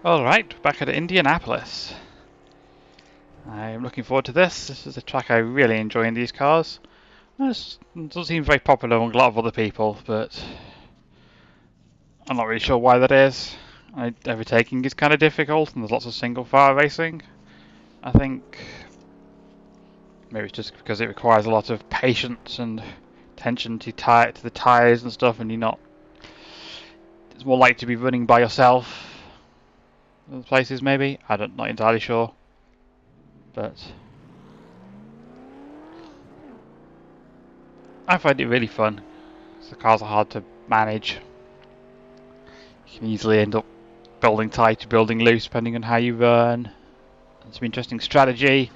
Alright, back at Indianapolis. I'm looking forward to this. This is a track I really enjoy in these cars. It doesn't seem very popular among a lot of other people, but I'm not really sure why that is. Overtaking is kind of difficult and there's lots of single file racing. I think maybe it's just because it requires a lot of patience and attention to the tyres and stuff, and it's more likely to be running by yourself than places maybe. Not entirely sure. But I find it really fun. The cars are hard to manage. You can easily end up building tight or building loose depending on how you run. And some interesting strategy.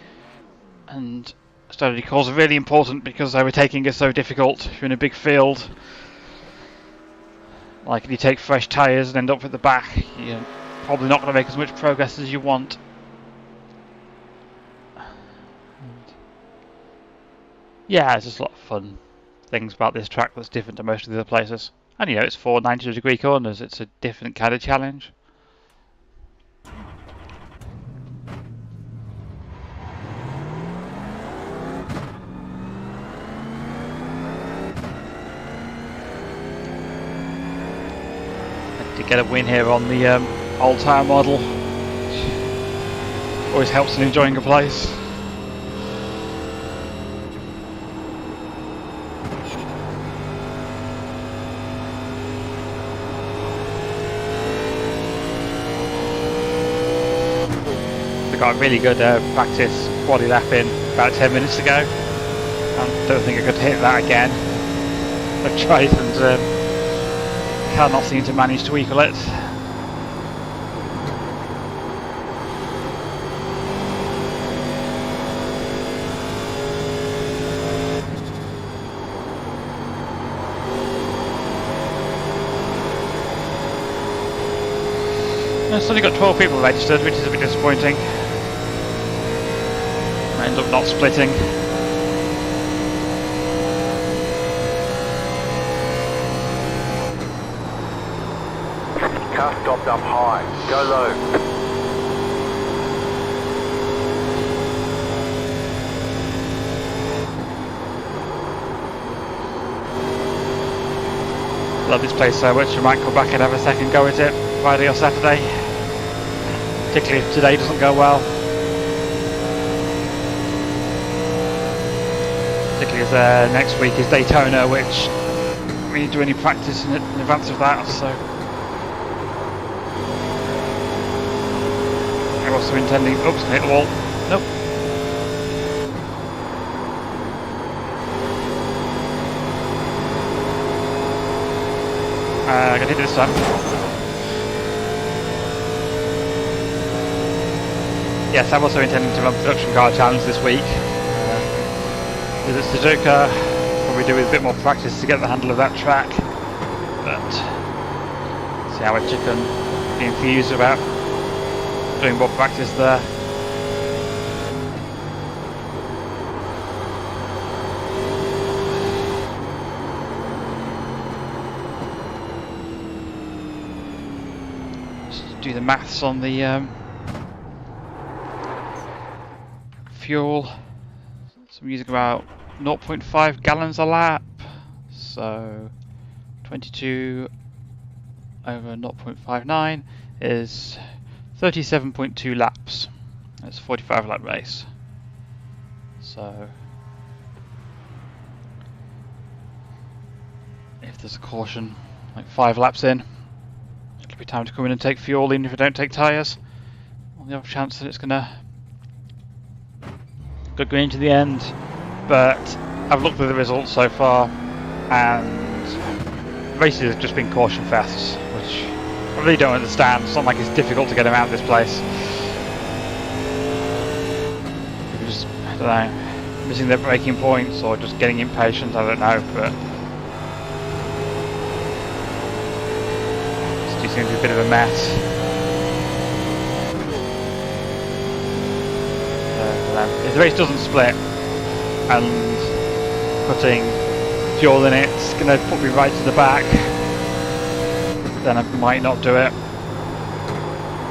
And strategy calls are really important because overtaking is so difficult if you're in a big field. Like if you take fresh tyres and end up at the back, you're probably not going to make as much progress as you want. Yeah, it's just a lot of fun things about this track that's different to most of the other places. And it's 4 90-degree corners, it's a different kind of challenge. And to get a win here on the old tyre model always helps in enjoying a place. Got a really good practice quali lap in about 10 minutes ago. I don't think I could hit that again. I've tried and cannot seem to manage to equal it. It's only got 12 people registered, which is a bit disappointing. I end up not splitting. Car stopped up high. Go low. Love this place so much, I might come back and have a second go at it Friday or Saturday. Particularly if today doesn't go well. Particularly as next week is Daytona, which we didn't do any practice in advance of that, so I'm also intending. Oops, hit the wall. Nope. I can hit it this time. Yes, I'm also intending to run production car challenge this week. With a Suzuka, probably do with a bit more practice to get the handle of that track. But see how much I can be enthused about doing more practice there. Just do the maths on the fuel. So I'm using about 0.5 gallons a lap, so 22 over 0.59 is 37.2 laps. It's a 45 lap race, so if there's a caution like 5 laps in, it'll be time to come in and take fuel even if I don't take tyres, on the off chance that it's gonna going into the end. But I've looked at the results so far and races have just been caution fests, which I really don't understand. It's not like it's difficult to get them out of this place. People just, I don't know, missing their braking points or just getting impatient, I don't know, but it just seems to be a bit of a mess. If the race doesn't split and putting fuel in it's going to put me right to the back, then I might not do it.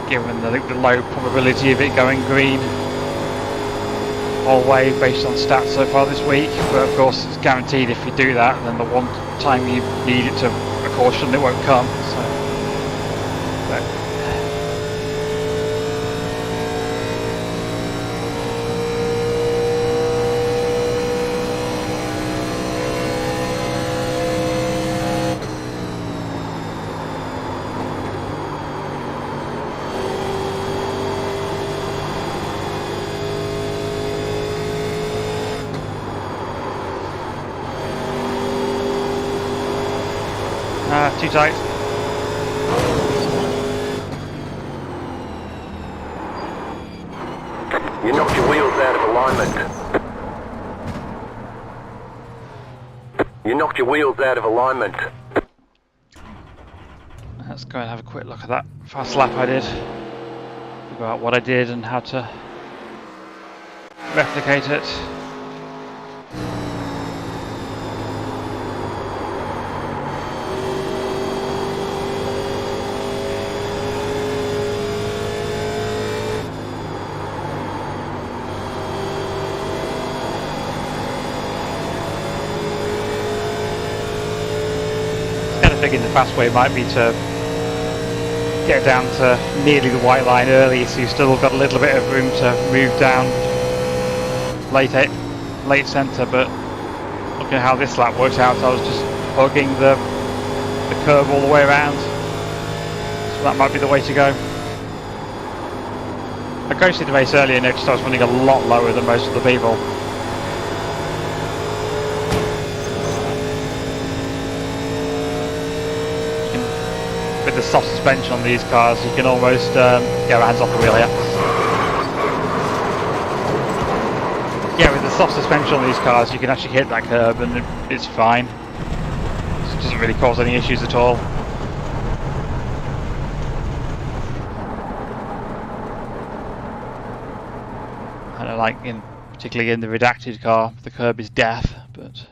given the low probability of it going green all the way based on stats so far this week. But of course, it's guaranteed if you do that, then the one time you need it to a caution, it won't come. So, but, 2 tight. You knocked your wheels out of alignment. You knocked your wheels out of alignment. Let's go and have a quick look at that fast lap I did. Figure out what I did and how to replicate it. Thinking the fast way might be to get down to nearly the white line early, so you've still got a little bit of room to move down late centre. But looking at how this lap worked out, I was just hugging the curve all the way around, so that might be the way to go. I ghosted the race earlier and noticed I was running a lot lower than most of the people. With the soft suspension on these cars, you can almost get your hands off the wheel here. Yeah, with the soft suspension on these cars, you can actually hit that curb and it's fine. It doesn't really cause any issues at all. And I like, particularly in the redacted car, the curb is death, but.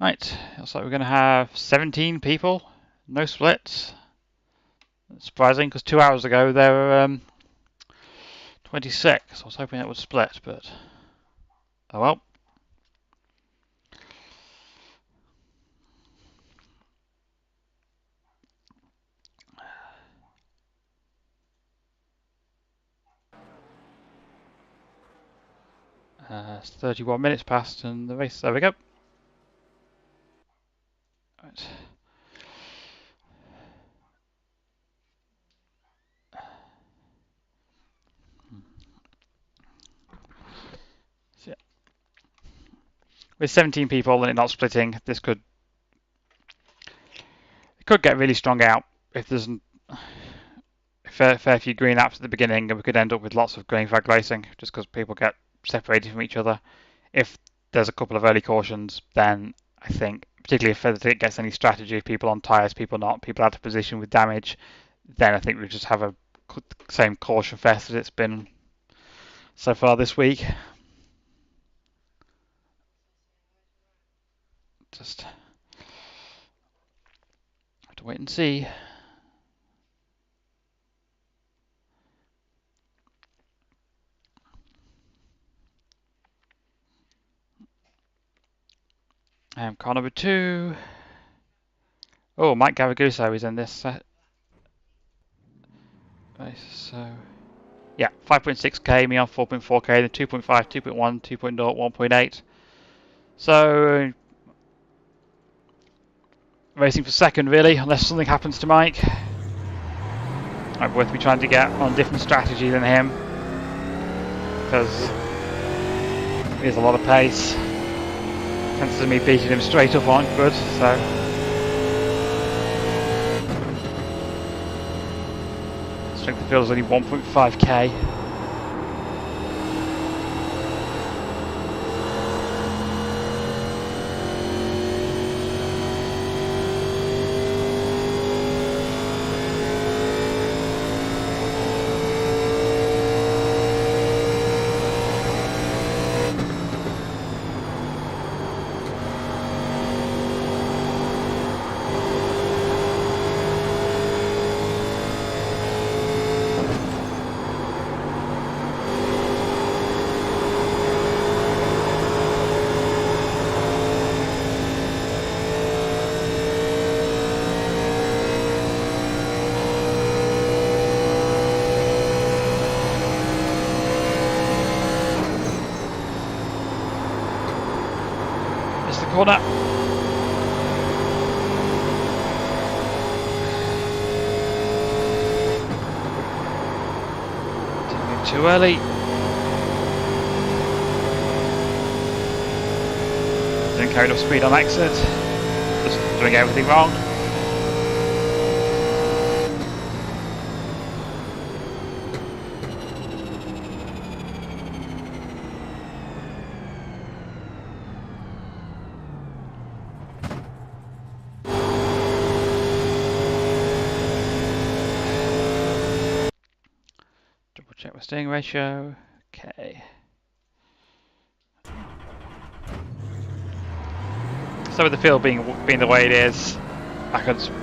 Right, looks like we're going to have 17 people, no splits. That's surprising, because 2 hours ago there were 26. I was hoping it would split, but oh well. It's 31 minutes past and the race, there we go. Right. So, yeah. With 17 people and it not splitting, this could get really strong out if there's a fair few green laps at the beginning, and we could end up with lots of green flag racing just because people get separated from each other. If there's a couple of early cautions, then I think, particularly if it gets any strategy, people on tyres, people not, people out of position with damage, then I think we just have a same caution fest as it's been so far this week. Just have to wait and see. Car number 2. Oh, Mike Gavaguso is in this set. Right, so yeah, 5.6k, me on 4.4k, then 2.5, 2.1, 2.0, 1.8. So racing for second really, unless something happens to Mike. Might be worth me trying to get on a different strategy than him, because he has a lot of pace. Chances of me beating him straight up aren't good, so. Strength of field is only 1.5k. Missed the corner. Turning too early. Didn't carry enough speed on exit. Just doing everything wrong. Double check my steering ratio. Okay. So with the field being the way it is, I could sort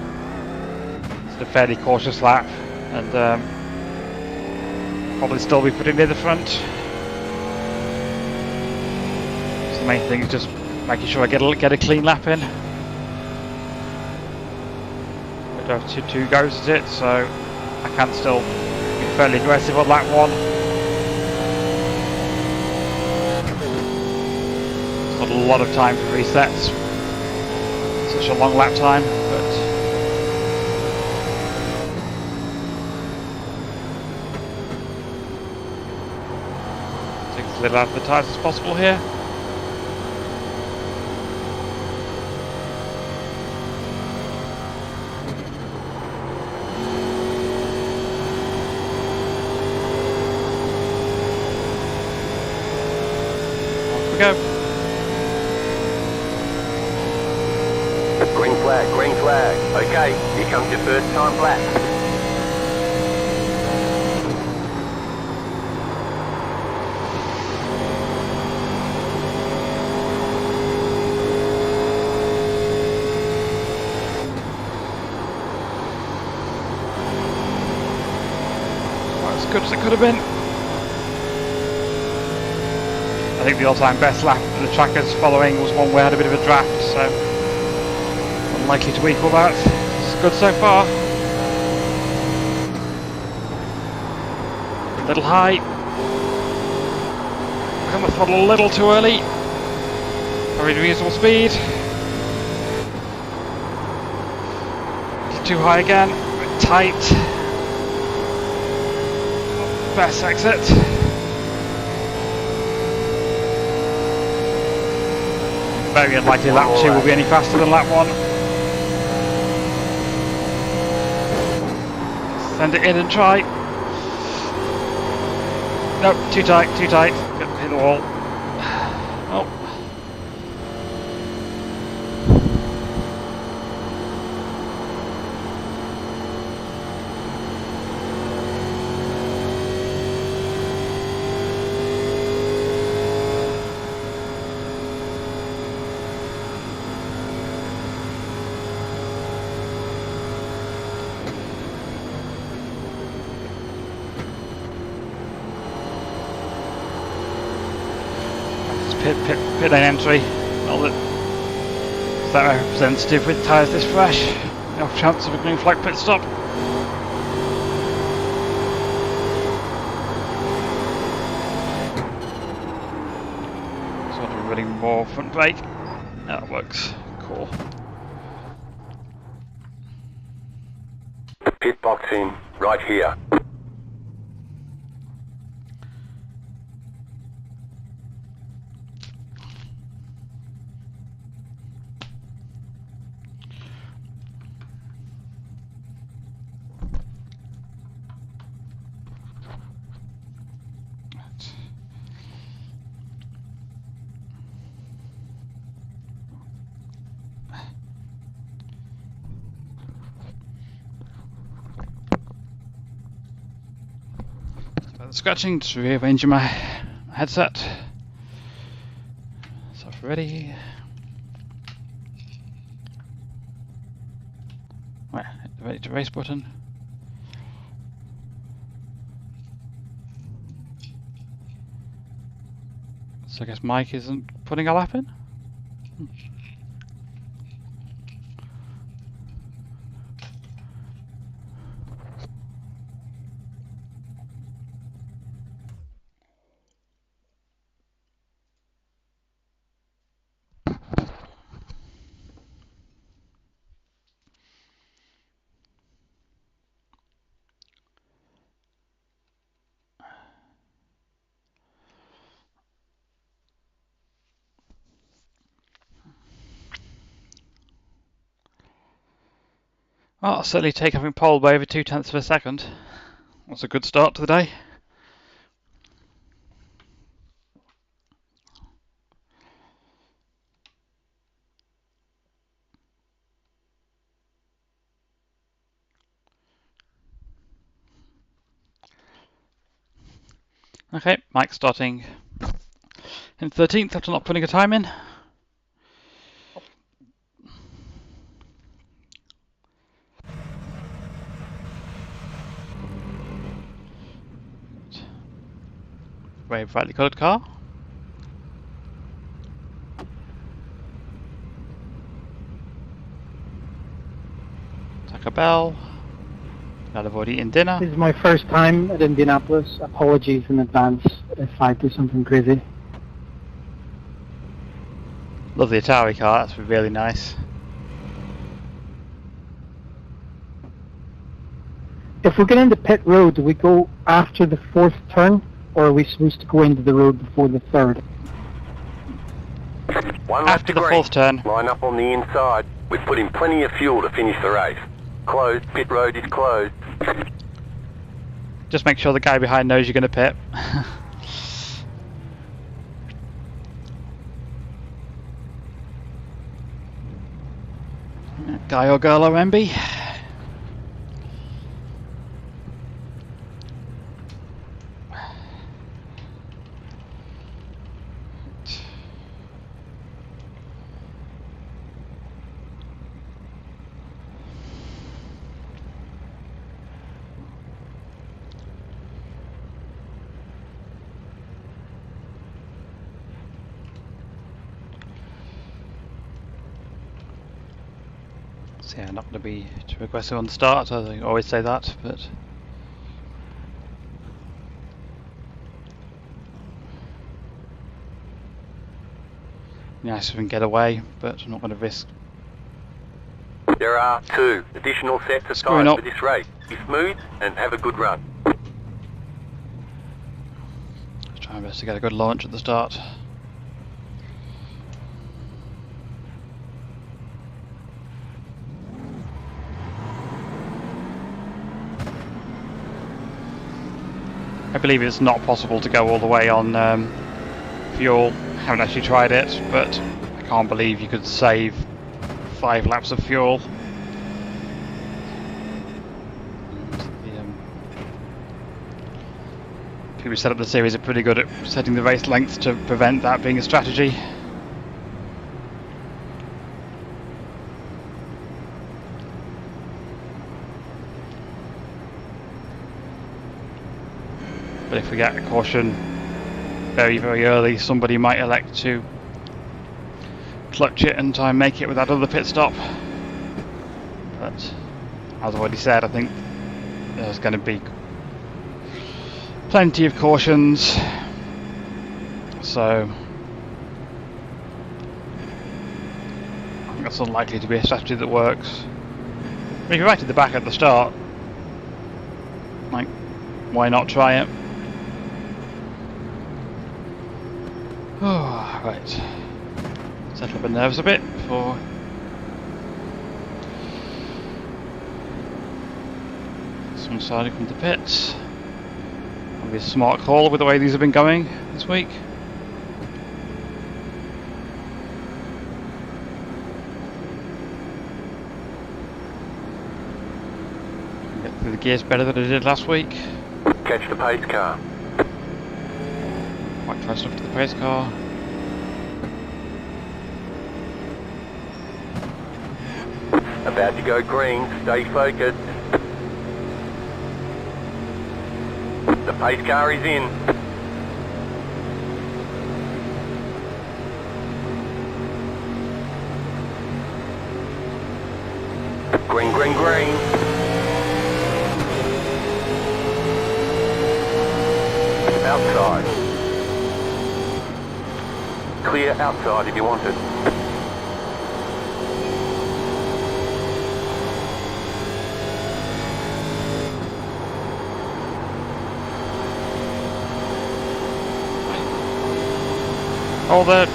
of fairly cautious lap and probably still be pretty near the front. So the main thing is just making sure I get a clean lap in. I don't have two goes at it, so I can still be fairly aggressive on lap 1. It's not a lot of time for resets. Such a long lap time, but take as little out of the tyres as possible here. Off we go. Green flag. Okay, here comes your first time lap. Not as good as it could have been. I think the all-time best lap that the trackers following was one where I had a bit of a draft, so unlikely to equal that. It's good so far. A little high. On the throttle a little too early. Very reasonable speed. Too high again. A bit tight. Best exit. Very unlikely lap 2 will be any faster than lap 1. Send it in and try. Nope, too tight, too tight. Hit the wall. Oh. Pit lane entry. Not that representative with tyres this fresh. No chance of a green flag pit stop. So I'll be running more front brake. That works. Cool. Pit box in right here. Scratching, just rearranging my headset. So ready. Right, hit the ready to race button. So I guess Mike isn't putting a lap in? Well, I'll certainly take having pole by over 0.2 of a second. That's a good start to the day. Okay, Mike starting in 13th after not putting a time in. Very brightly coloured car. Taco Bell. Now I've already eaten dinner. This is my first time at Indianapolis. Apologies in advance if I do something crazy. Love the Atari car, that's really nice. If we're getting into pit road, do we go after the 4th turn, or are we supposed to go into the road before the 3rd? One lap After to the green. 4th turn. Line up on the inside. We've put in plenty of fuel to finish the race. Closed. Pit road is closed. Just make sure the guy behind knows you're going to pit. Guy or girl or MB. So yeah, not going to be too aggressive on the start, I always say that, but nice if we can get away, but I'm not going to risk. There are 2 additional sets of Screwing tyres up. for this race. Be smooth and have a good run. Try my best to get a good launch at the start. I believe it's not possible to go all the way on fuel. I haven't actually tried it, but I can't believe you could save 5 laps of fuel. People who set up the series are pretty good at setting the race lengths to prevent that being a strategy. But if we get a caution very, very early, somebody might elect to clutch it and try and make it with that other pit stop. But as I've already said, I think there's going to be plenty of cautions, so I think that's unlikely to be a strategy that works. If you're right at the back at the start, like, why not try it? Oh, right. Settle up the nerves a bit before someone starting from the pits. That'll be a smart call with the way these have been going this week. Get through the gears better than I did last week. Catch the pace car. Quite close enough to the pace car. About to go green. Stay focused. The pace car is in. Green, green, green. Outside. Clear outside if you want it. All the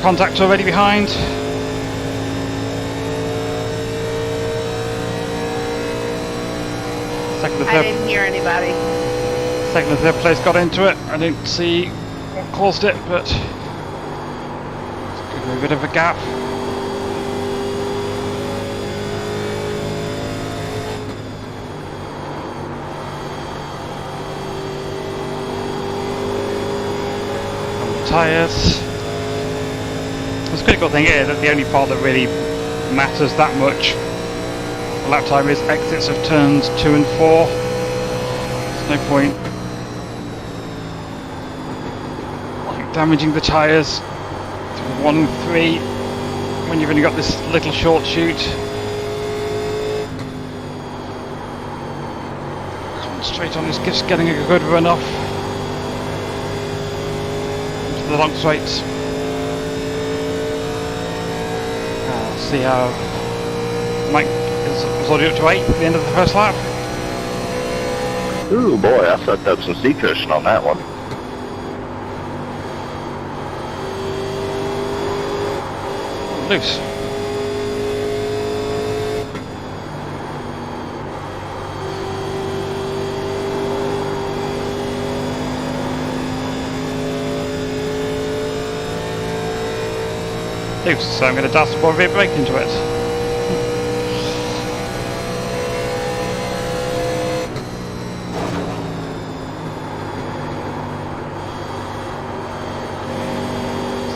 contacts already behind. Second and I third, didn't hear anybody. second and third place got into it. I didn't see what caused it, but it's a bit of a gap. Tyres. The critical thing is that the only part that really matters that much lap time is exits of turns 2 and 4. There's no point damaging the tyres through 1 and 3 when you've only got this little short shoot. Concentrate on just getting a good run off into the long straights. See how Mike is already up to 8 at the end of the first lap. Ooh boy, I sucked up some seat cushion on that one. Loose. Loose, so I'm going to dashboard rear brake into it.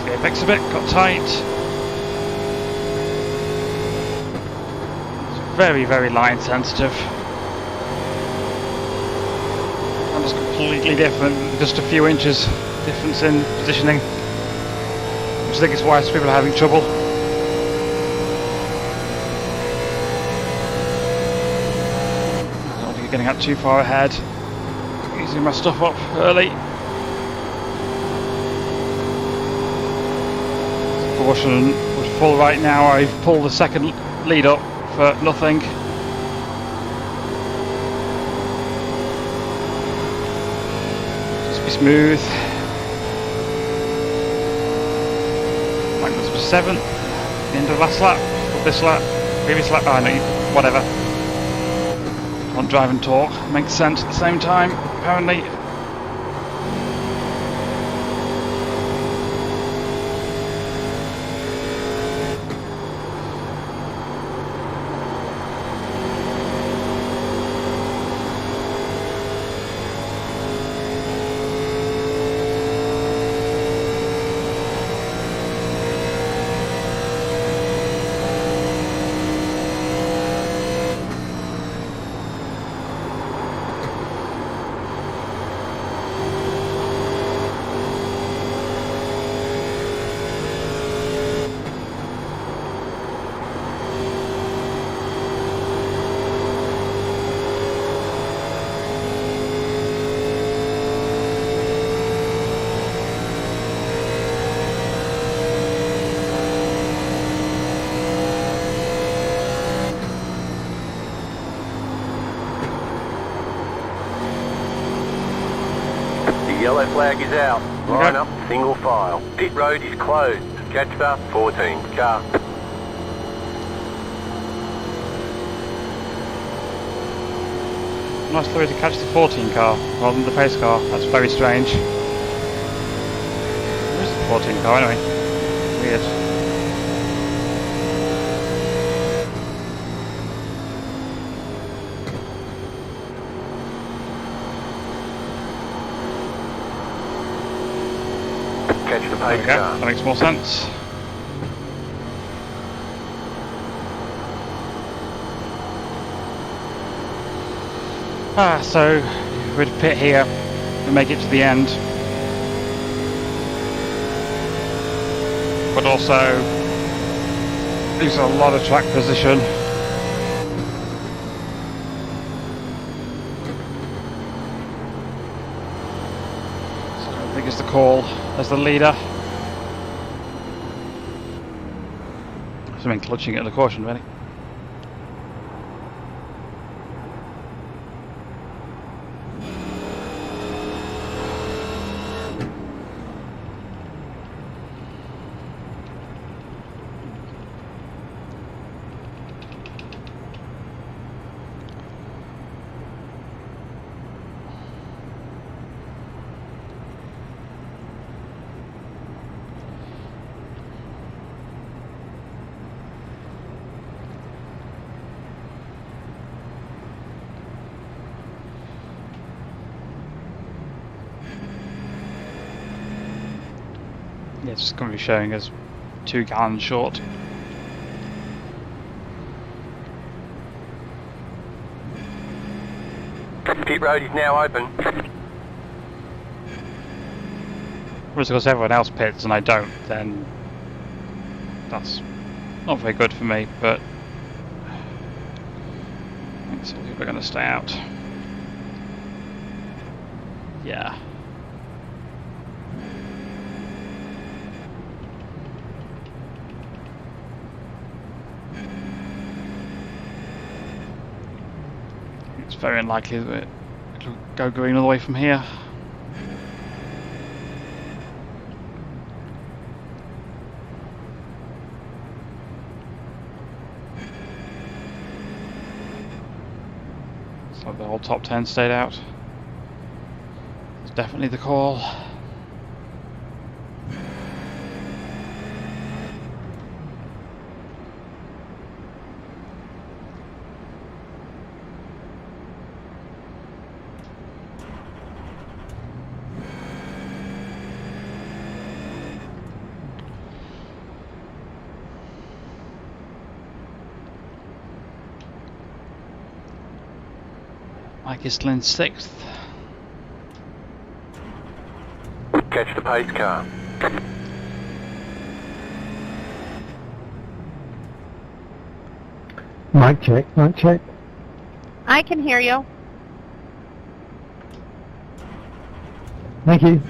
The apex a bit, got tight. It's very, very line sensitive. That was completely different, just a few inches difference in positioning. I think it's why people are having trouble. I don't think you're getting out too far ahead. Easing my stuff up early. Caution was full right now. I've pulled the second lead up for nothing. Just be smooth. 7th, the end of last lap, or this lap, previous lap, I know, whatever. Want drive and talk, makes sense at the same time, apparently. Yellow flag is out. Line up, single file. Pit road is closed. Catch the 14 car. Nice Louis to catch the 14 car rather than the pace car. That's very strange. Where's the 14 car anyway? Weird. Catch the There pace we go. car. That makes more sense. So we'd pit here and make it to the end, but also lose a lot of track position. So I don't think it's the call as the leader. Something clutching at the caution, really. it's just going to be showing us 2 gallons short. Pit road is now open. Whereas because everyone else pits and I don't, then that's not very good for me, but I think some people are going to stay out. Yeah. It's very unlikely that it'll go green all the way from here. So the whole top 10 stayed out. It's definitely the call. Mike is still in 6th. Catch the pace car. Mic check, mic check. I can hear you. Thank you.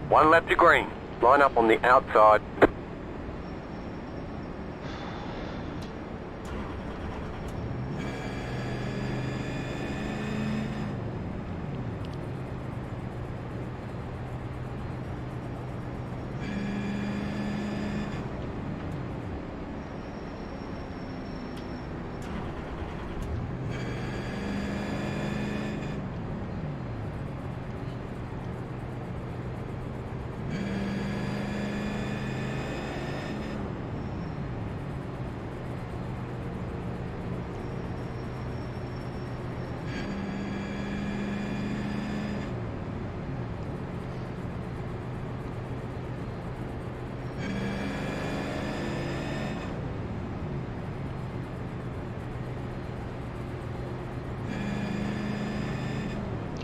One lap to green. Line up on the outside.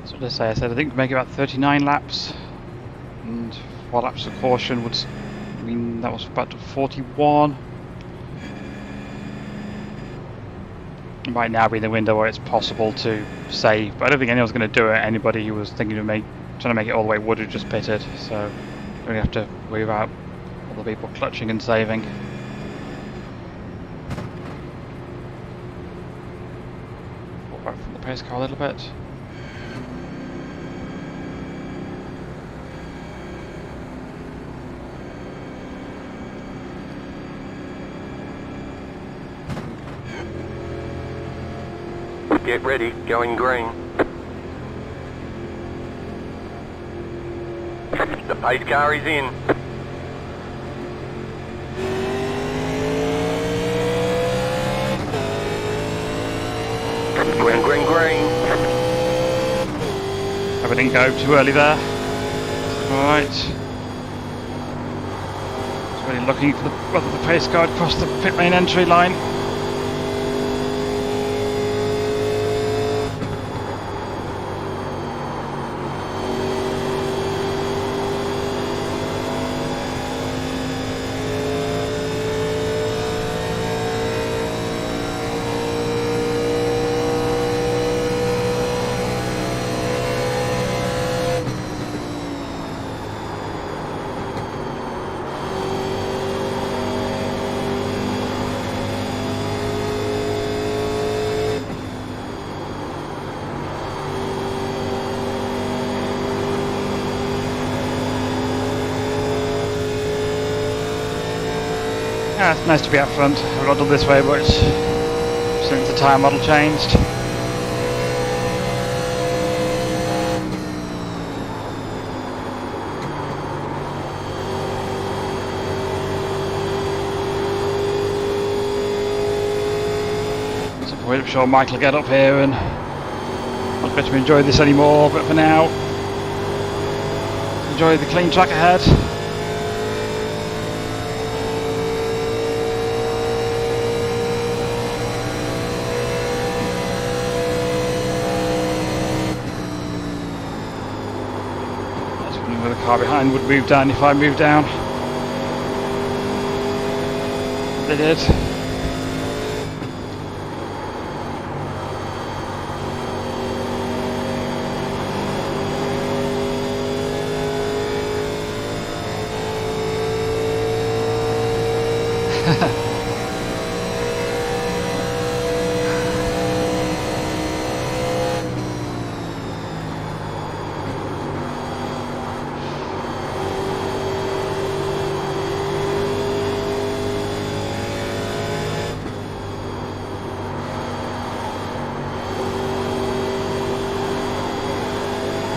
So to say, I said I think we make about 39 laps, and 4 laps of caution would mean that was about 41. It might now be in the window where it's possible to save, but I don't think anyone's going to do it. Anybody who was thinking of trying to make it all the way would have just pitted, so don't really have to worry about other people clutching and saving. Pull back from the pace car a little bit. Get ready, going green. The pace car is in. Green, green, green. Hope I didn't go too early there. Alright. Just really looking for whether the pace car had crossed the pit lane entry line. Yeah, it's nice to be up front. I've not done this way much since the tyre model changed. I'm sure Mike will get up here and not get to enjoy this anymore, but for now, enjoy the clean track ahead. That's where the car behind would move down if I moved down. They did.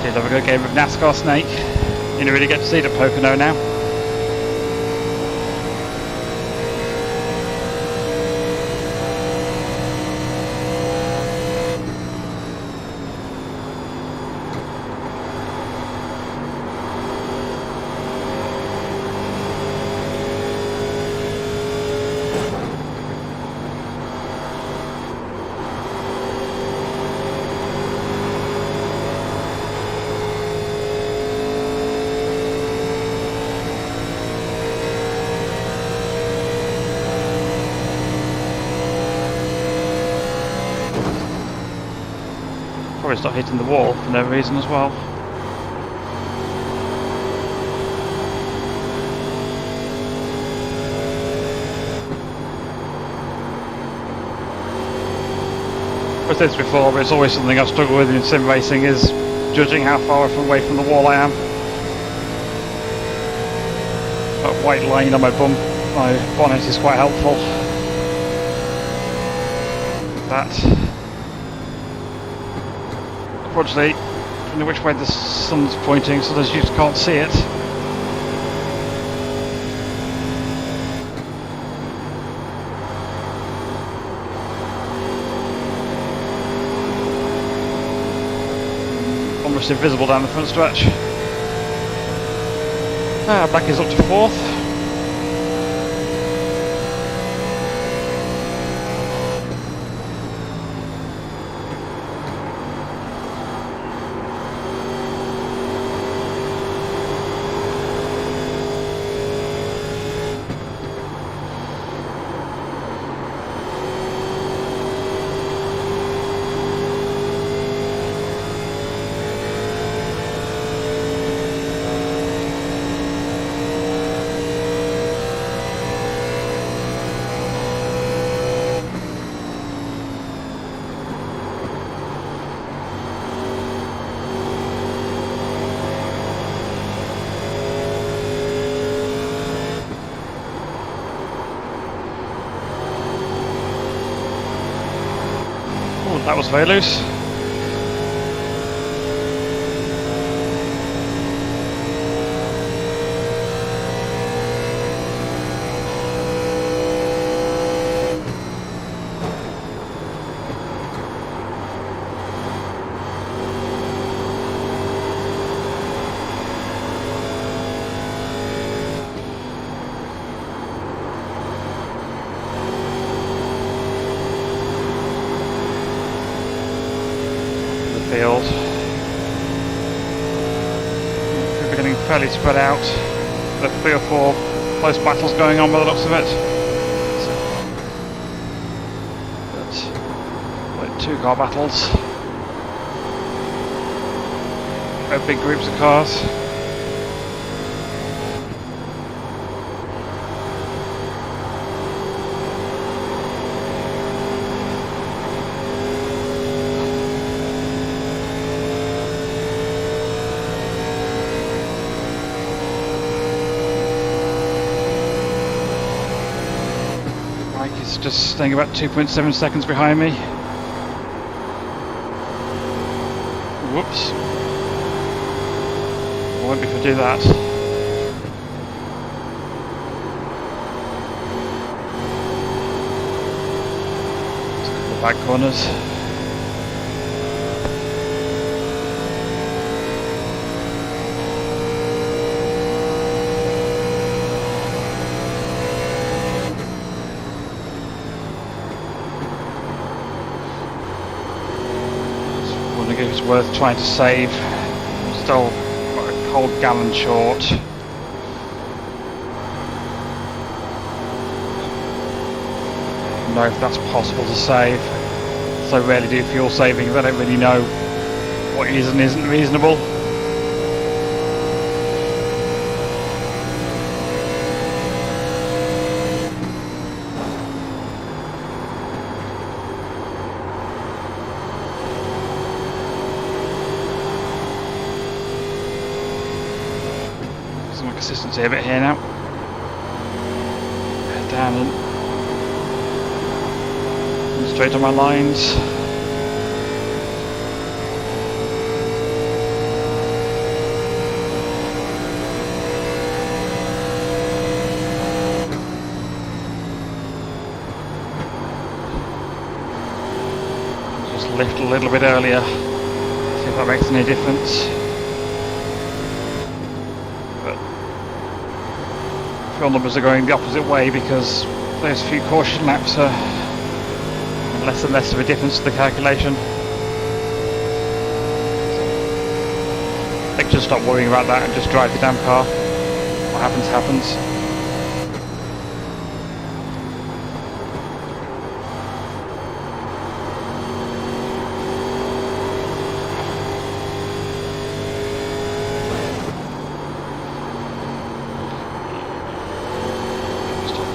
Did have a good game of NASCAR Snake. You don't really get to see it at Pocono now. Probably start hitting the wall for no reason as well. I've said this before, but it's always something I've struggled with in sim racing, is judging how far away from the wall I am. That white line on my bonnet is quite helpful. That. Unfortunately, depending on which way the sun's pointing, sometimes you just can't see it. Almost invisible down the front stretch. Black is up to 4th. That was very loose. Field. We're getting fairly spread out. There are 3 or 4 close battles going on by the looks of it. But like 2 car battles. Very big groups of cars. That's just staying about 2.7 seconds behind me. Whoops. I won't be able to do that. Just a couple of back corners. It's worth trying to save. I'm still a whole gallon short. I don't know if that's possible to save. So rarely do fuel savings, I don't really know what is and isn't reasonable. Some consistency a bit here now. Head down and straight on my lines. Just lift a little bit earlier. See if that makes any difference. Fuel numbers are going the opposite way because those few caution laps are less and less of a difference to the calculation. I think just stop worrying about that and just drive the damn car. What happens, happens.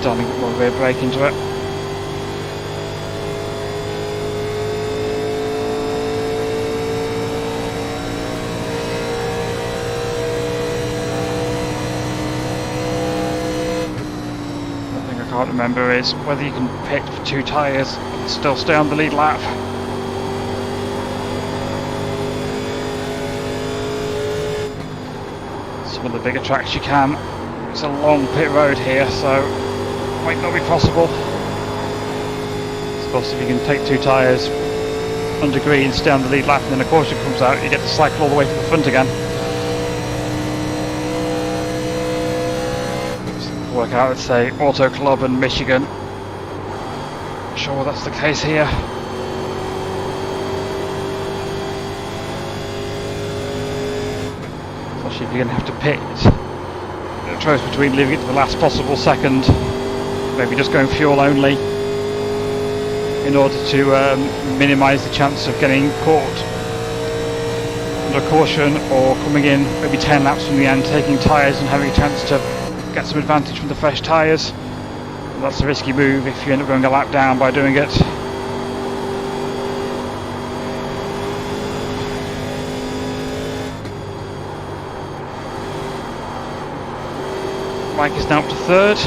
Darling, put more rear brake into it. One thing I can't remember is whether you can pit for 2 tyres and still stay on the lead lap. Some of the bigger tracks you can. It's a long pit road here, so might not be possible. I suppose if you can take 2 tyres under green, stay on the lead lap, and then a caution comes out, you get to cycle all the way to the front again. So work out, let's say, Auto Club and Michigan. Not sure that's the case here. Especially if you're going to have to pit. The choice between leaving it to the last possible second, maybe just going fuel only in order to minimise the chance of getting caught under caution, or coming in maybe 10 laps from the end, taking tyres and having a chance to get some advantage from the fresh tyres. That's a risky move if you end up going a lap down by doing it. Mike is now up to 3rd.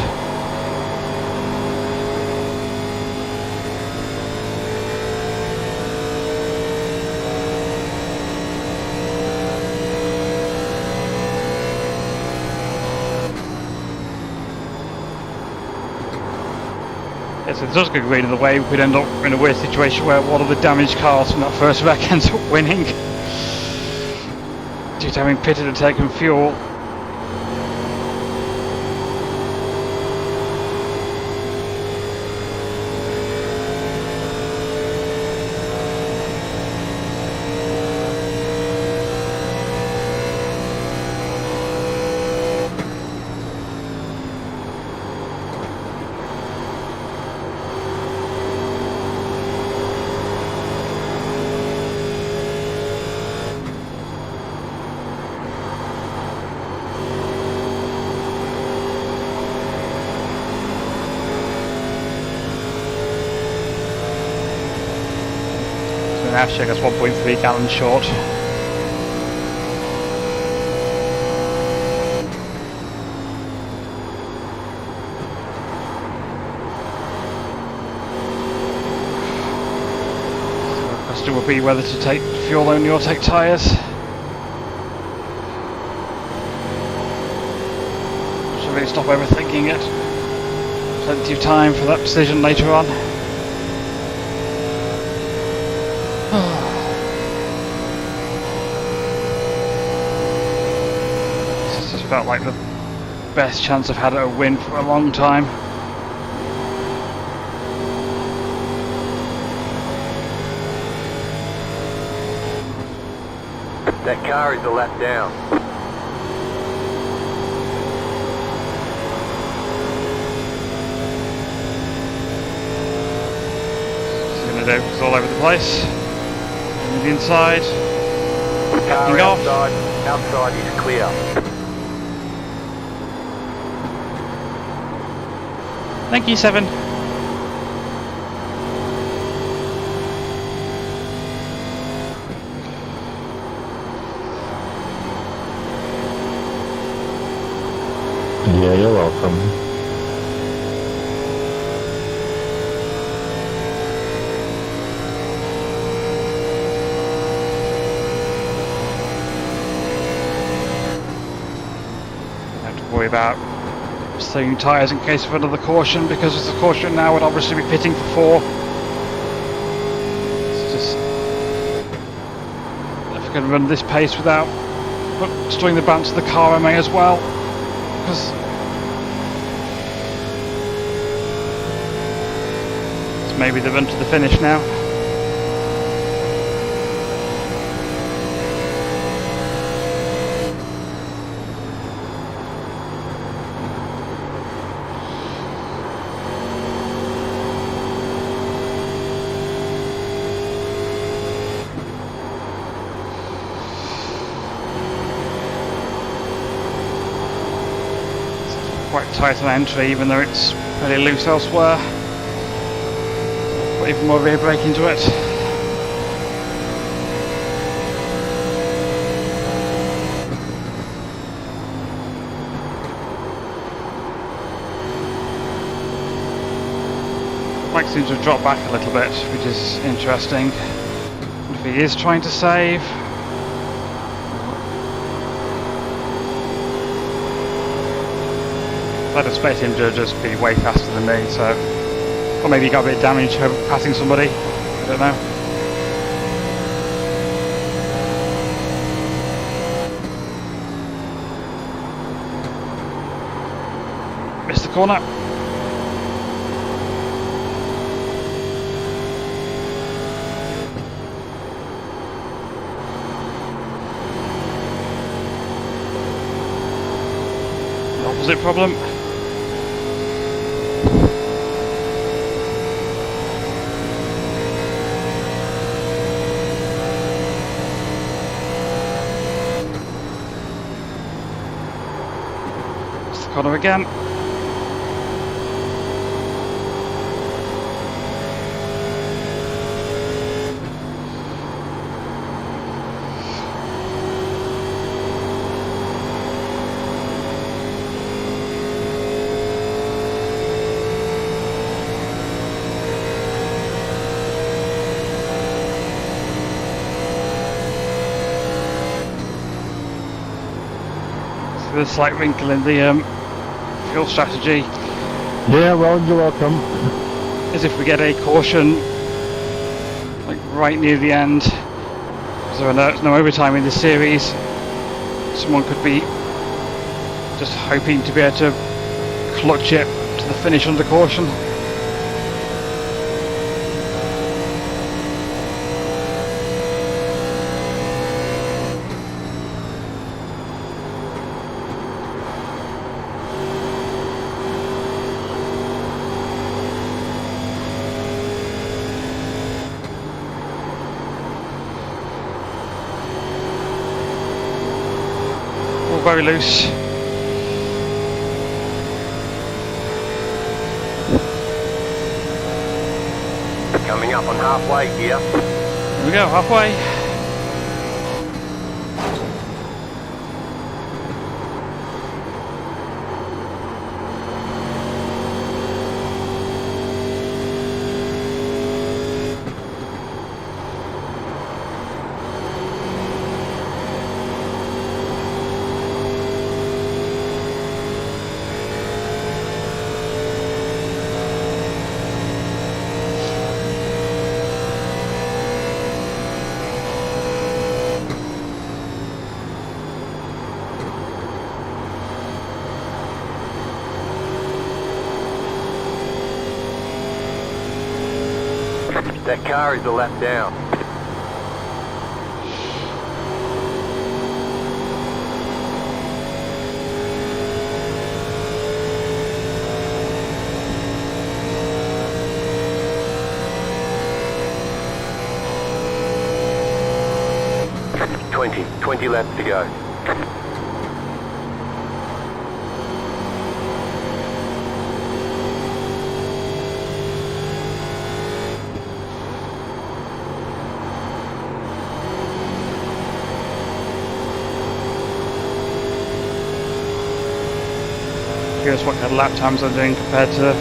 Yes, if it does go green in the way, we could end up in a weird situation where one of the damaged cars from that first wreck ends up winning due to having pitted and taken fuel. Now check us 1.3 gallons short. question would be whether to take fuel only or take tyres. Should really stop overthinking it. Plenty of time for that decision later on. This just felt like the best chance I've had at a win for a long time. That car is a lap down. It's all over the place. And the inside. Car Backing off. outside is clear. Thank you, 7. Yeah, you're welcome. Worry about saving tyres in case of another caution, because it's a caution now, would obviously be pitting for 4. It's just, if I can run this pace without destroying the balance of the car, I may as well, because it's maybe the run to the finish now. Quite tight on entry, even though it's pretty loose elsewhere. Put even more rear brake into it. Mike seems to have dropped back a little bit, which is interesting. If he is trying to save. I'd expect him to just be way faster than me, so... Or maybe he got a bit of damage passing somebody, I don't know. Missed the corner. Opposite problem. Corner again. So there's a slight wrinkle in the fuel strategy. Yeah, well, you're welcome. As if we get a caution like right near the end, so there's no overtime in this series, someone could be just hoping to be able to clutch it to the finish under caution. Very loose. Coming up on halfway here. Here we go, halfway. That car is a lap down. Twenty laps to go. Curious what kind of lap times I'm doing compared to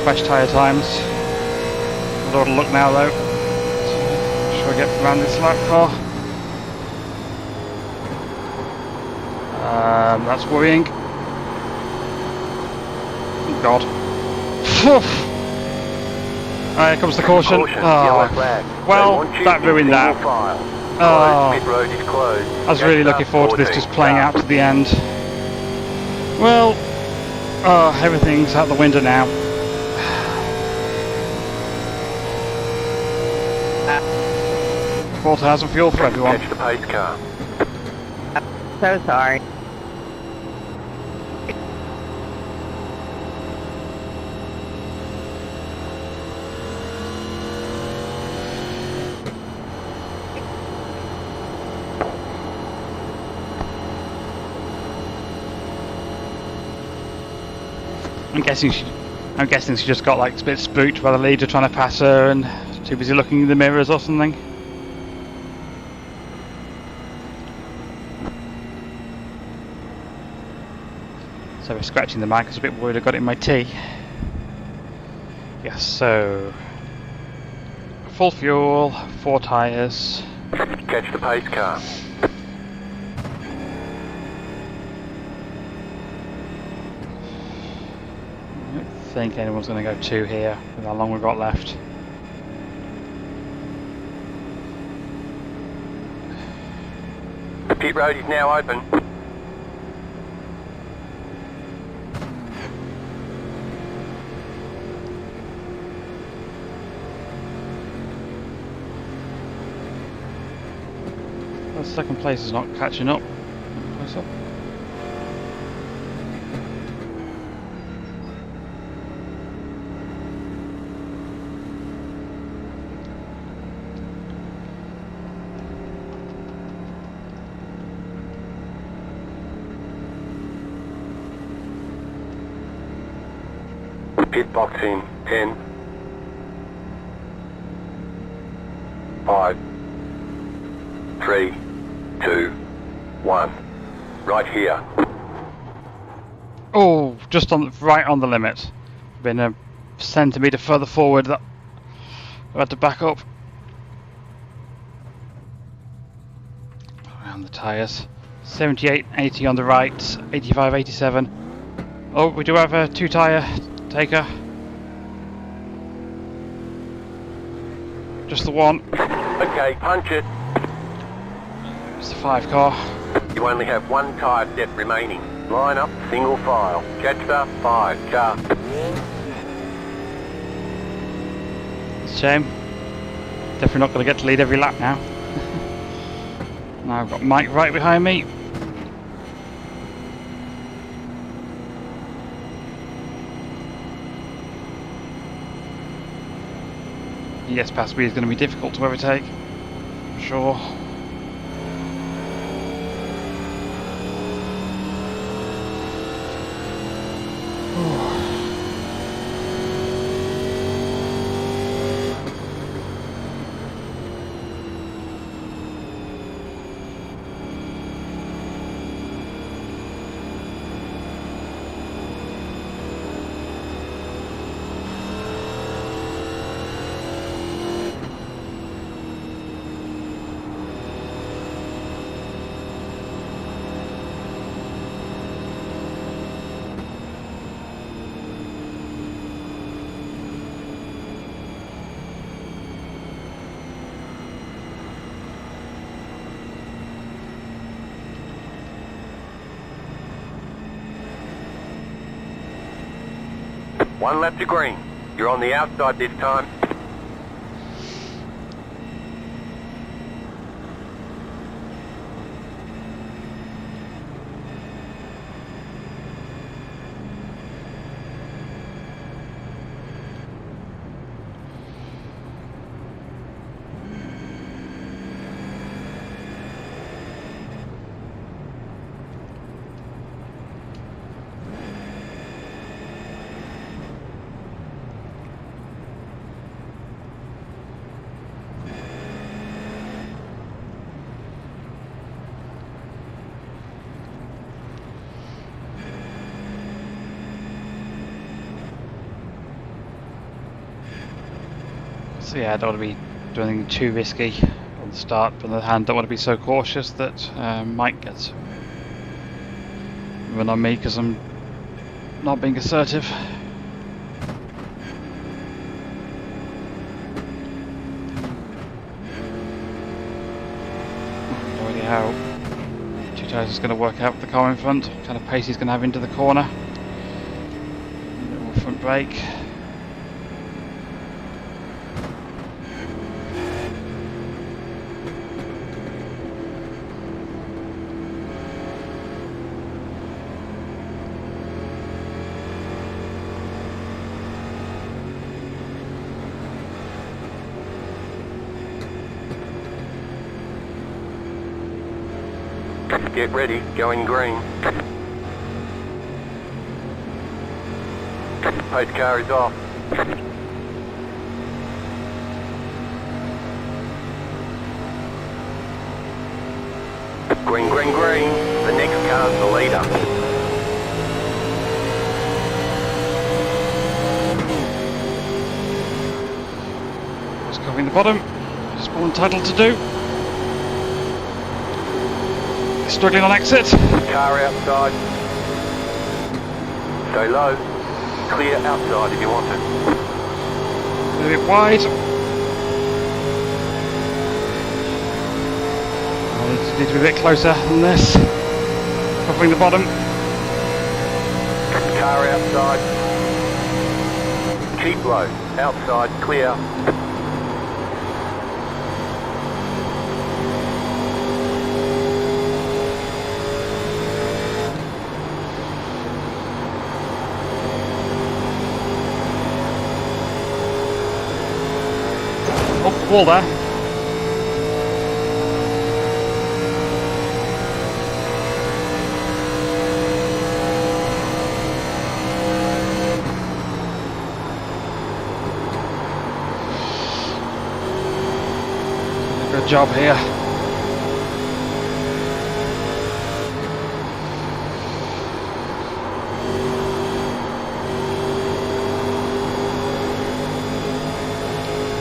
fresh tyre times. I'll have a look now though. Should I get around this lap car? That's worrying. Oh God. Here comes the caution. Yellow flag. Well, that ruined that. Pit road is closed. I was really looking forward to this just playing out to the end. Well, everything's out the window now. Four tyres and fuel for everyone. Catch the pace car. So sorry. I'm guessing she just got like a bit spooked by the leader trying to pass her and too busy looking in the mirrors or something. So we're scratching the mic. I was a bit worried I got it in my tea. Yes, so full fuel, 4 tyres. Catch the pace car. I don't think anyone's going to go 2 here with how long we've got left. The pit road is now open. The second place is not catching up. Close up. Pit box in 10, 5, 3, 2, 1. Right here. Oh, just on right on the limit. Been a centimetre further forward. That I had to back up. Around the tyres. 78, 80 on the right. 85, 87. Oh, we do have a 2 tyre taker. Just the one. Okay, punch it. It's the 5 car. You only have 1 tyre depth remaining. Line up, single file. Catch the 5 car. It's a shame. Definitely not going to get to lead every lap now. Now I've got Mike right behind me. He gets past me, is going to be difficult to overtake. I'm sure. One lap to green. You're on the outside this time. So yeah, I don't want to be doing anything too risky on the start, but on the other hand, don't want to be so cautious that Mike gets run on me because I'm not being assertive. No idea how Two Tires is going to work out with the car in front, what kind of pace he's going to have into the corner. Little front brake. Get ready, going green. Pace car is off. Green, green, green. The next car's the leader. Just covering the bottom, just what I'm entitled to do. Struggling on exit. Car outside. Stay low. Clear outside if you want it. A bit wide. I need to be a bit closer than this. Covering the bottom. Car outside. Keep low. Outside. Clear. Oh, wall there. Good job here.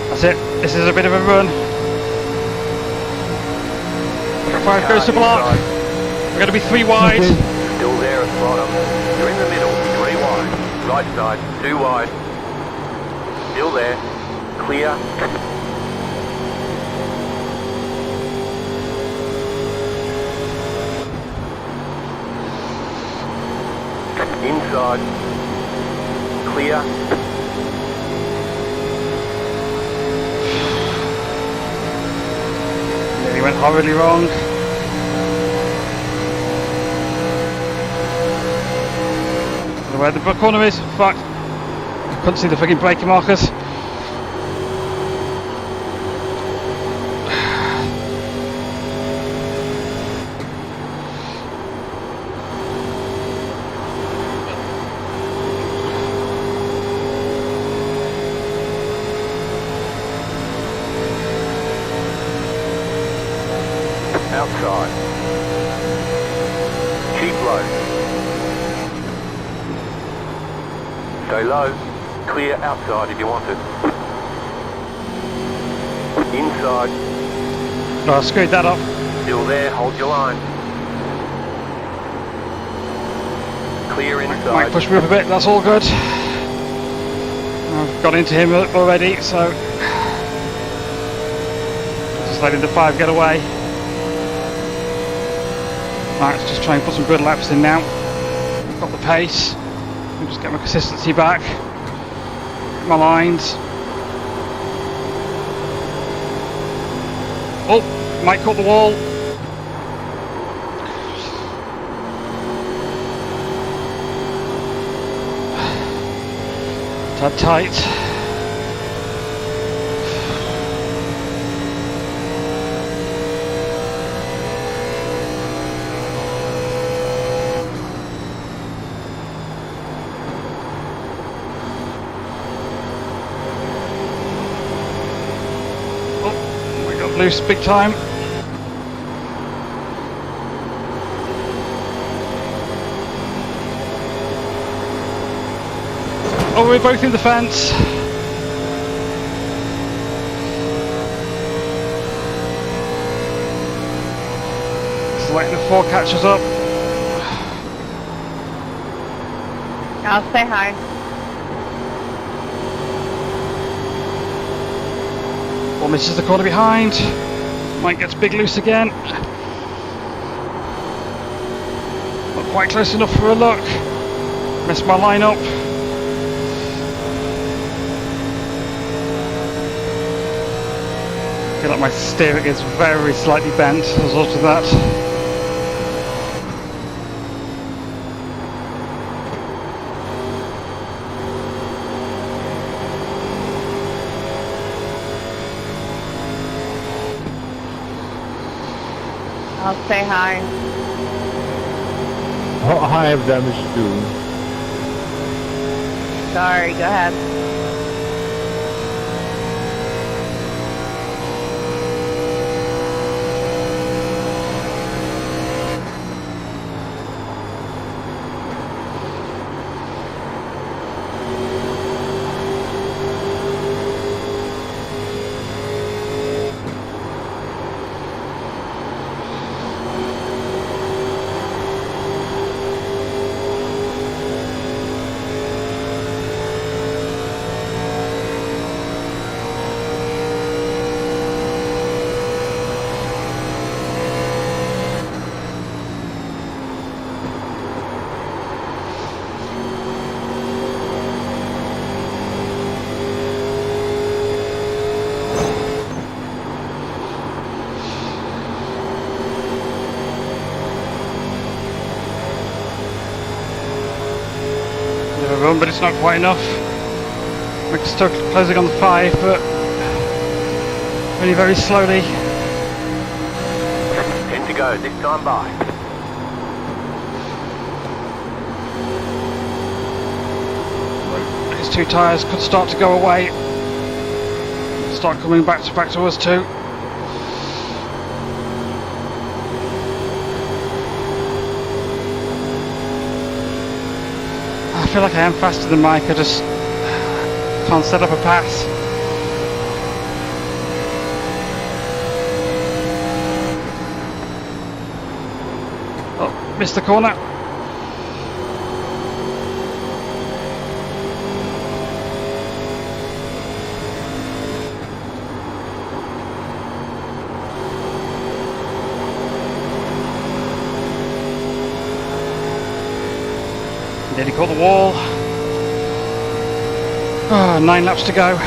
That's it. This is a bit of a run. 5 goes to block. We're going to be 3 wide. Still there at the bottom. You're in the middle. 3 wide. Right side. 2 wide. Still there. Clear. Inside. Clear. Nearly went horribly wrong. Don't know where the corner is. Fuck. Couldn't see the freaking braking markers. Outside. Keep low. Stay low. Clear outside if you want it. Inside. No, I screwed that up. Still there. Hold your line. Clear inside. Might push me up a bit, that's all good. I've got into him already, so just letting the 5 get away. Right, let's just try and put some good laps in now. Got the pace. I'll just get my consistency back. My lines. Oh, might cut the wall. Tad tight. Loose big time. Oh, we're both in the fence. Just letting the 4 catches up. I'll say hi. Well, misses the corner behind. Mike gets big loose again. Not quite close enough for a look. Missed my line up. I feel like my steering is very slightly bent as a result of that. I'll say hi. Oh, I have damage too. Sorry, go ahead. Run, but it's not quite enough. We're still closing on the 5, but really very slowly. 10 to go, this time by. His 2 tyres could start to go away. Start coming back to us too. I feel like I am faster than Mike, I just can't set up a pass. Oh, missed the corner. Nearly caught the wall. Oh, 9 laps to go.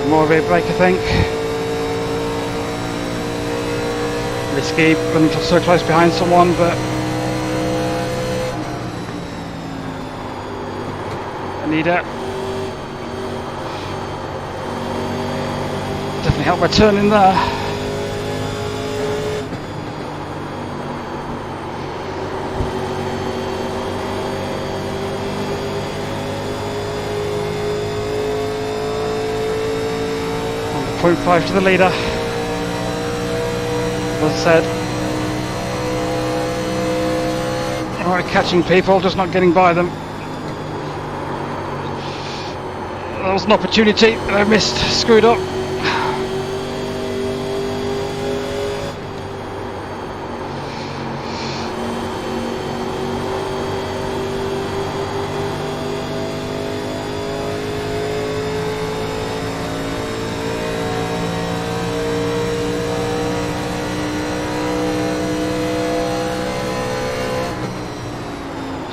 More of a break, I think. Risky, running so close behind someone, but I need it. Definitely help my turn in there. .5 to the leader. As I said, alright, catching people, just not getting by them. That was an opportunity that I missed, screwed up.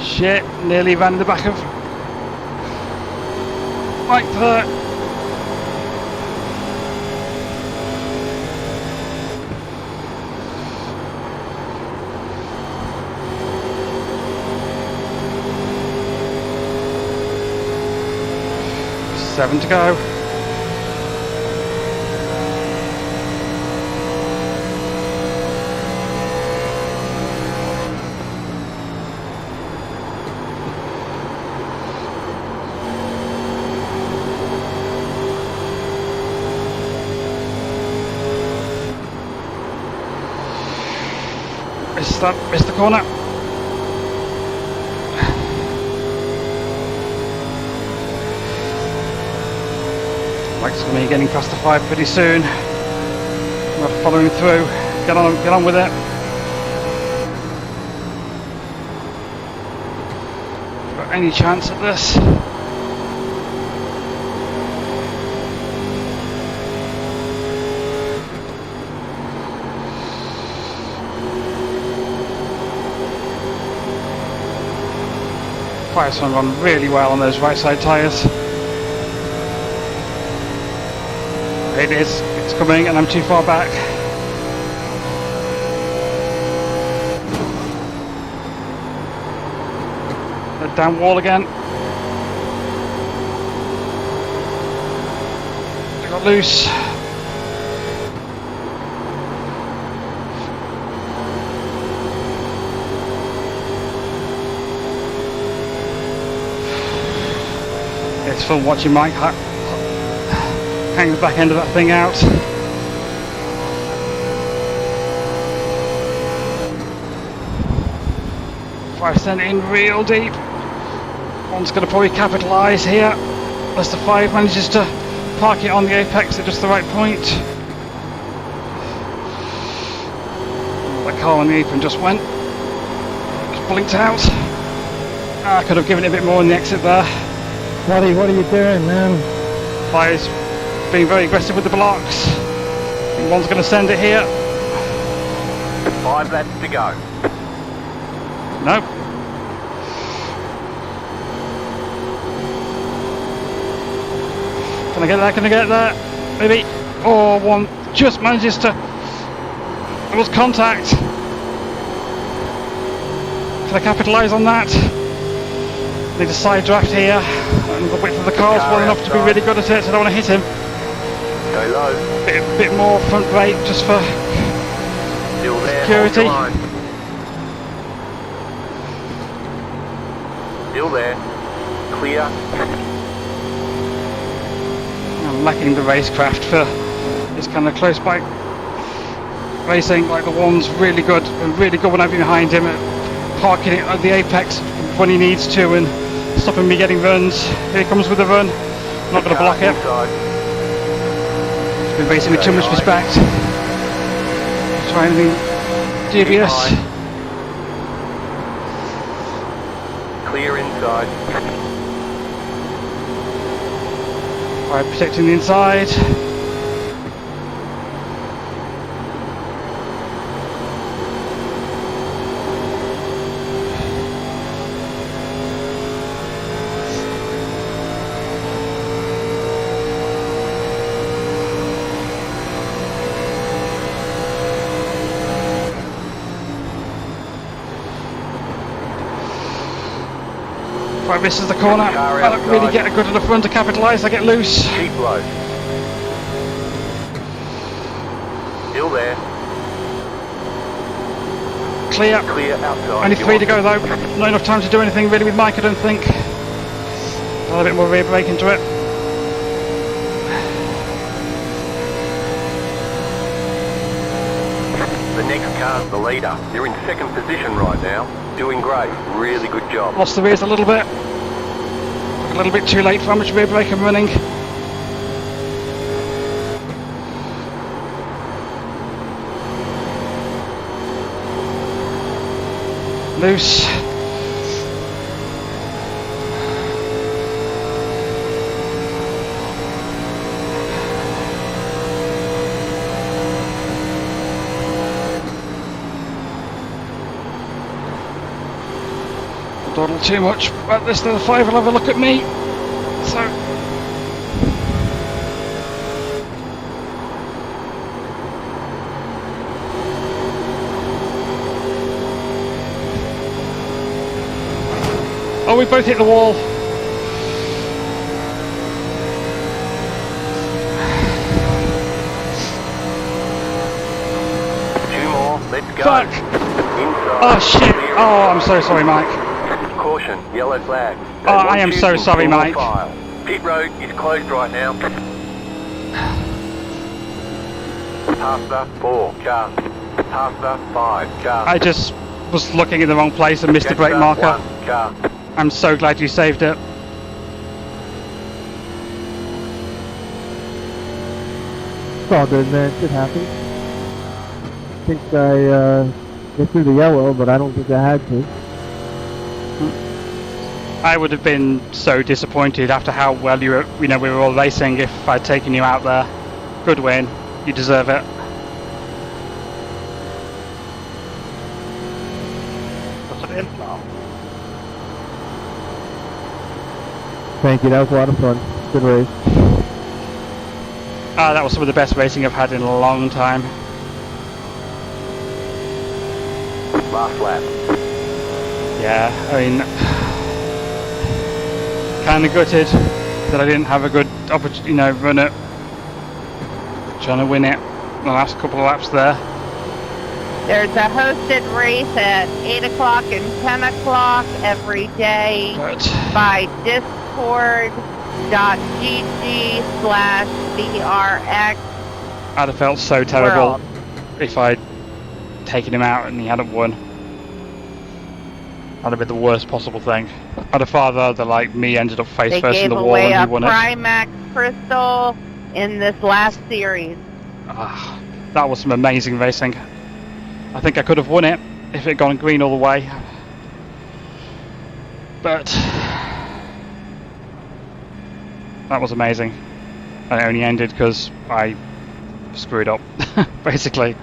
Shit, nearly ran the back of Mike there. Seven to go. Missed the corner. Mike's going to be getting past the 5 pretty soon. We're following through. Get on with it. Got any chance at this? Fire's going to run really well on those right side tyres. It is, it's coming and I'm too far back. The down wall again. I got loose. It's fun watching Mike hang the back end of that thing out. 5% in real deep. One's going to probably capitalise here. Unless the 5 manages to park it on the apex at just the right point. That car on the apron just went. Just blinked out. I could have given it a bit more in the exit there. What are you doing, man? 5's being very aggressive with the blocks. One's going to send it here. 5 laps to go. Nope. Can I get there? Can I get there? Maybe. Oh, one just manages to. There was contact. Can I capitalise on that? Need a side draft here. And the width of the car's well enough to be really good at it, so I don't want to hit him. Go low. Bit more front brake just for Still there. security. Hold your line. Still there. Clear. I'm lacking the racecraft for this kind of close bike racing. Like the one's really good and really good when I'm behind him at parking it at the apex when he needs to and stopping me getting runs. Here he comes with the run. I'm not going to block it. He's been racing with too much respect. Trying to be dubious. Clear inside. Right, protecting the inside. Right, misses the corner. I don't really get a good enough run to capitalise. I get loose. Keep low. Still there. Clear. Clear outside. Only 3 to go though. Not enough time to do anything really with Mike, I don't think. A little bit more rear brake into it. The next car's the leader. They're in second position right now. Doing great. Really good job. Lost the rears a little bit. A little bit too late for how much rear brake I'm running. Loose. Dawdle too much, but this little 5 will have a look at me. So oh, we both hit the wall. Two more. Let's go. Fuck! Inside. Oh shit! Oh, I'm so sorry, Mike. Caution, yellow flag. Oh, I am so sorry, Mike. Pit road is closed right now. Past the 4 car. Past the 5 car. I just was looking in the wrong place and missed the brake marker. One car. I'm so glad you saved it. It's all good, man. Shit happens. I think I get through the yellow, but I don't think I had to. I would have been so disappointed after how well we were all racing if I'd taken you out there. Good win. You deserve it. Thank you. That was a lot of fun. Good race. That was some of the best racing I've had in a long time. Last lap. Yeah, I mean, kind of gutted that I didn't have a good opportunity, run it, trying to win it the last couple of laps there. There's a hosted race at 8 o'clock and 10 o'clock every day But by discord.gg/VRX. I'd have felt so terrible World. if I'd taken him out and he hadn't won. That'd have been the worst possible thing. I'd have far rather like me ended up face They first in gave the wall away and a he won it. Primax crystal in this last series. That was some amazing racing. I think I could have won it if it had gone green all the way. But that was amazing. And it only ended because I screwed up, basically.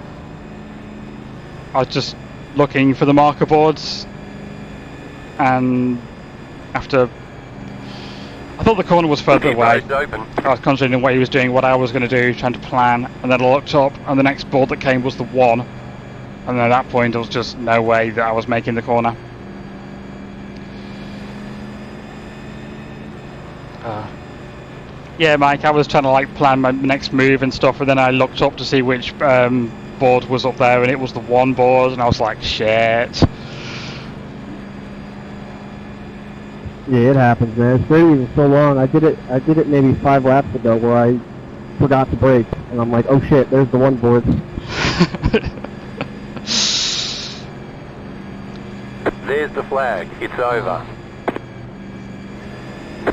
I was just looking for the marker boards, and after I thought the corner was further Keep away, roads open. I was concentrating on what he was doing, what I was going to do, trying to plan, and then I looked up and the next board that came was the 1, and at that point there was just no way that I was making the corner. Yeah, Mike, I was trying to like plan my next move and stuff, and then I looked up to see which board was up there, and it was the 1 board, and I was like, shit. Yeah, it happens, man. It's been even so long. I did it maybe 5 laps ago where I forgot to brake, and I'm like, oh shit, there's the 1 board. There's the flag. It's over.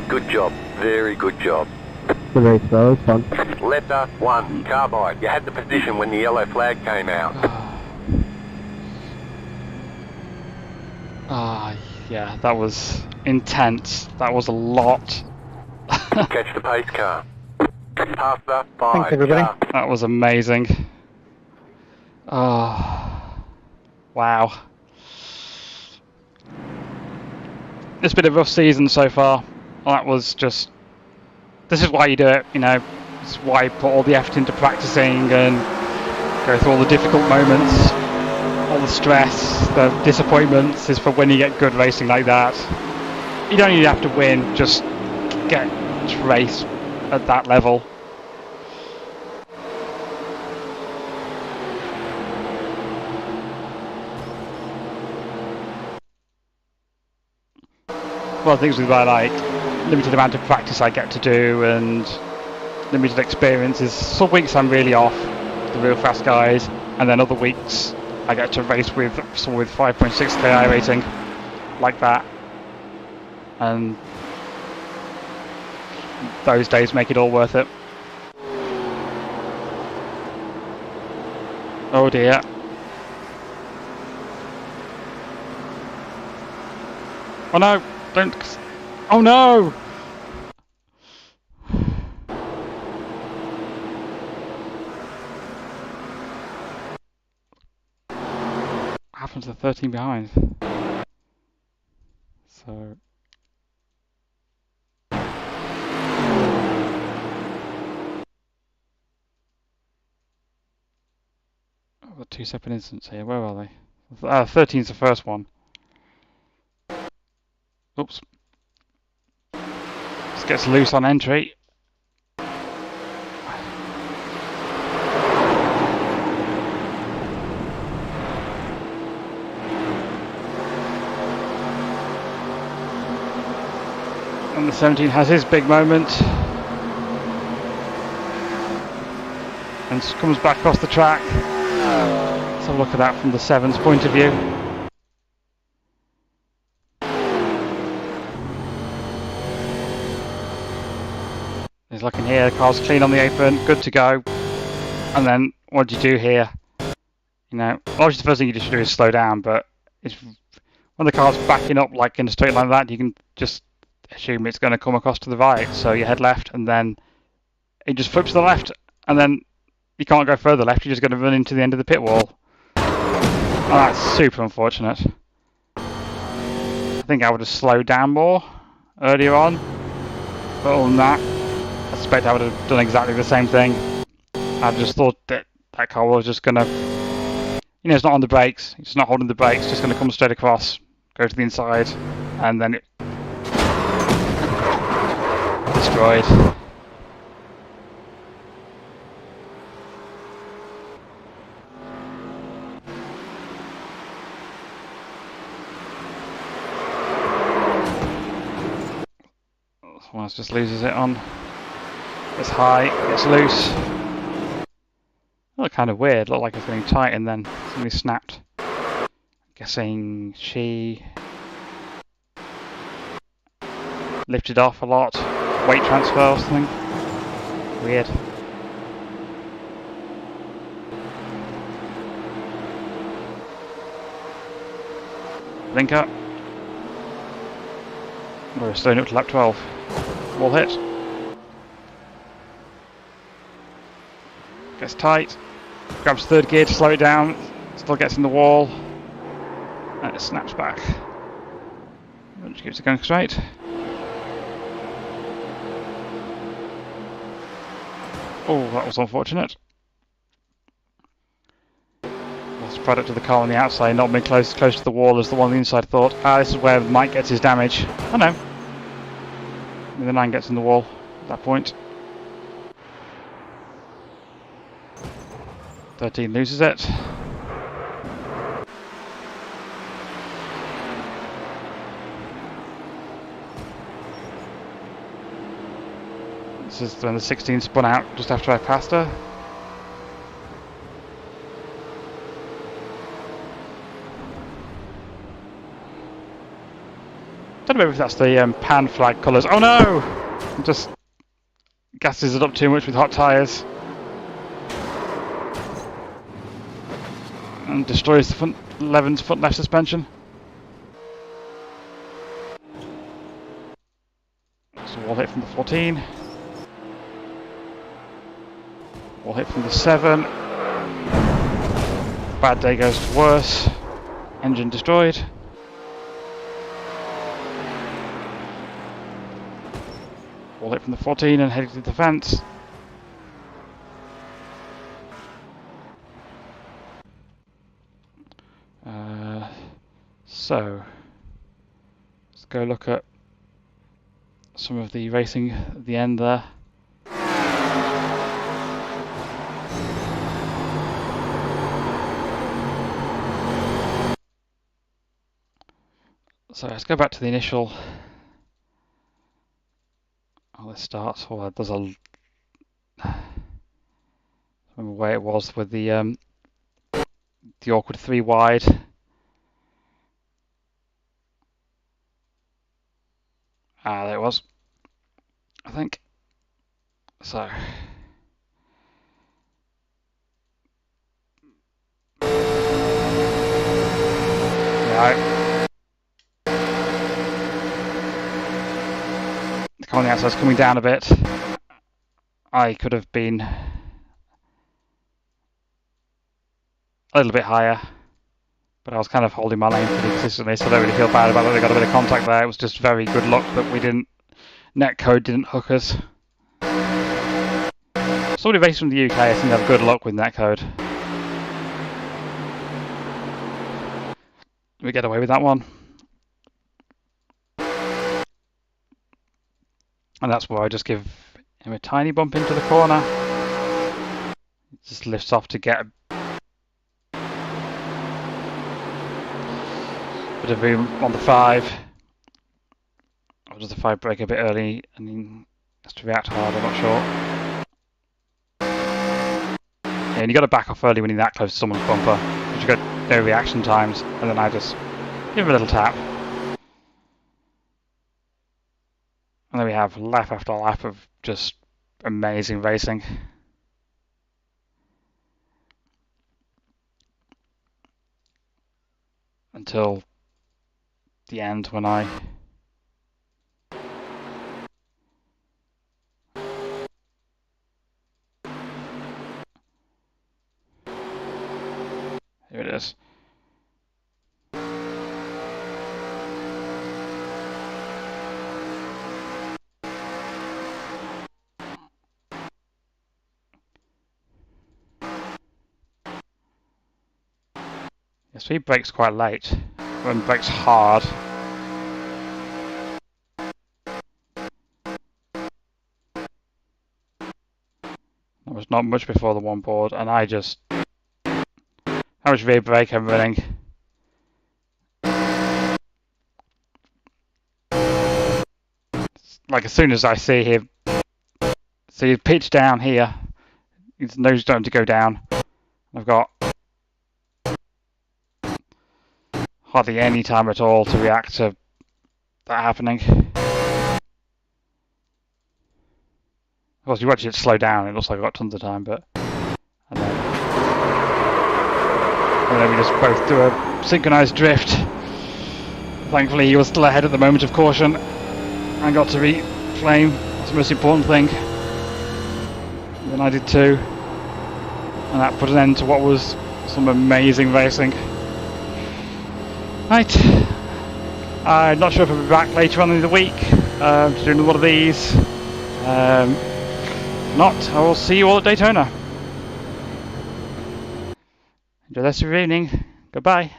Good job. Very good job. Good race, though. It was fun. Letter 1, carbide. You had the position when the yellow flag came out. Yeah, that was intense. That was a lot. Catch the pace car. Pass the 5 Thanks, everybody. car. That was amazing. Oh, wow. It's been a rough season so far. That was just... This is why you do it, This is why you put all the effort into practicing and go through all the difficult moments. All the stress, the disappointments is for when you get good racing like that. You don't even have to win, just get to race at that level. Well, things with my like limited amount of practice I get to do and limited experiences. Some weeks I'm really off the real fast guys, and then other weeks I get to race with someone with 5.6k iRacing like that, and those days make it all worth it. Oh dear. Oh no, don't. Oh no! What happened to the 13 behind? So. I've got 2 separate incidents here. Where are they? 13's the first one. Oops. This gets loose on entry. And the 17 has his big moment. And comes back across the track. Let's have a look at that from the 7's point of view. looking here, the car's clean on the apron, good to go. And then what do you do here? You know, obviously the first thing you should do is slow down, but it's, when the car's backing up like in a straight line like that, you can just assume it's going to come across to the right. So you head left, and then it just flips to the left, and then you can't go further left, you're just going to run into the end of the pit wall. Oh, that's super unfortunate. I think I would have slowed down more earlier on, but other than that, I suspect I would have done exactly the same thing. I just thought that that car was just going to, you know, it's not on the brakes, it's not holding the brakes, it's just going to come straight across, go to the inside, and then it destroyed. Someone else just loses it on. It's high, it's loose. Looked kind of weird, looked like it's getting tight and then something snapped. I'm guessing she lifted off a lot, weight transfer or something. Weird. Blinker. We're slowing up to lap 12. Wall hit. Gets tight. Grabs third gear to slow it down. Still gets in the wall. And it snaps back. And just keeps it going straight. Oh, that was unfortunate. Lost product of the car on the outside, not being close to the wall as the one on the inside thought. Ah, this is where Mike gets his damage. Oh no. The 9 gets in the wall at that point. 13 loses it. This is when the 16 spun out just after I passed her. Don't know if that's the pan flag colours. Oh no! Just gasses it up too much with hot tyres. And destroys the front 11's front left suspension. So wall hit from the 14. Wall hit from the 7. Bad day goes to worse. Engine destroyed. Wall hit from the 14 and heading to the fence. So, let's go look at some of the racing at the end there. So let's go back to the initial. Oh, let's start. Well, there's a. I remember where it was with the awkward 3 wide. Ah, there it was. I think. So. Yeah. The car on the outside is coming down a bit. I could have been a little bit higher, but I was kind of holding my lane pretty consistently, so I don't really feel bad about that. They got a bit of contact there. It was just very good luck that we didn't. Netcode didn't hook us. Somebody based from the UK, I think, have good luck with netcode. We get away with that one. And that's where I just give him a tiny bump into the corner. It just lifts off to get a bit of room on the 5. Or does the 5 break a bit early and he has to react hard? I'm not sure. Yeah, and you got to back off early when you're that close to someone's bumper, because you've got no reaction times. And then I just give him a little tap. And then we have lap after lap of just amazing racing. Until the end when I here it is. Yes, he brakes quite late. When brakes hard. That was not much before the one board, and I just how much rear brake I'm running. Like as soon as I see him, see his pitch down here, his nose starting to go down. I've got hardly any time at all to react to that happening. Of course, you watch it slow down, it looks like I've got tons of time, but and then we just both do a synchronized drift. Thankfully, he was still ahead at the moment of caution and got to reclaim. That's the most important thing. And then I did too, and that put an end to what was some amazing racing. Right, I'm not sure if I'll be back later on in the week to do a lot of these. If not, I will see you all at Daytona. Enjoy the rest of your evening. Goodbye.